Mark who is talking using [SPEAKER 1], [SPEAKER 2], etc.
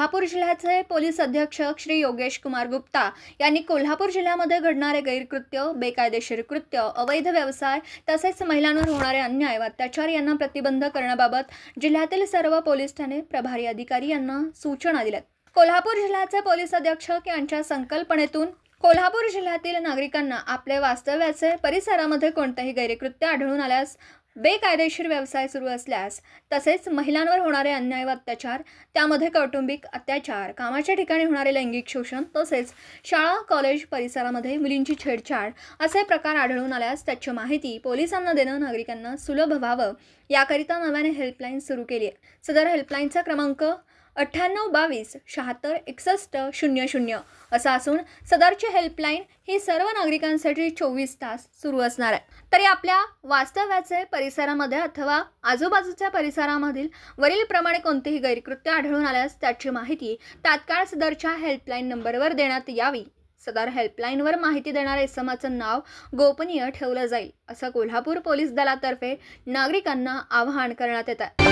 [SPEAKER 1] कोल्हापूर जिल्ह्याचे पोलीस अधीक्षक श्री योगेश कुमार गुप्ता यांनी कोल्हापूर जिल्ह्यामध्ये घडणारे गैरकृत्य, बेकायदेशीर कृत्य, अवैध व्यवसाय तसेच महिलांवर होणारे अन्याय व अत्याचार यांना प्रतिबंध करण्याबाबत जिल्ह्यातील सर्व पोलीस ठाणे प्रभारी अधिकारी यांना सूचना दिल्यात। कोल्हापूर जिल्ह्याचे पोलीस अधीक्षक यांच्या संकल्पनेतून कोल्हापूर जिल्ह्यातील नागरिकांना आपल्या वास्तव्याचे परिसरामध्ये कोणतेही गैरकृत्य आढळून आल्यास, बेकायदेशीर व्यवसाय सुरू असल्यास तसेच महिलांवर होणारे अन्याय व अत्याचार, त्यामध्ये कौटुंबिक अत्याचार, कामाच्या ठिकाणी होणारे लैंगिक शोषण तसेच शाळा कॉलेज परिसरामध्ये मुलींची छेडछाड असे प्रकार आढळून आल्यास त्याची माहिती पोलिसांना देणं नागरिकांना सुलभ व्हावं याकरिता नव्याने हेल्पलाईन सुरू केली आहे। सदर हेल्पलाईनचा क्रमांक 9822 76 61 00 असा असून सदरची हेल्पलाईन ही सर्व नागरिकांसाठी 24 तास सुरू असणार आहे। तरी आपल्या वास्तव्याचे परिसरामध्ये अथवा आजूबाजूच्या परिसरामधील वरील प्रमाणे कोणतेही गैरकृत्य आढळून आल्यास त्याची माहिती तात्काळ सदरच्या हेल्पलाईन नंबरवर देण्यात यावी। सदर हेल्पलाईनवर माहिती देणाऱ्या इसमाचं नाव गोपनीय ठेवलं जाईल असं कोल्हापूर पोलीस दलातर्फे नागरिकांना आवाहन करण्यात येत आहे।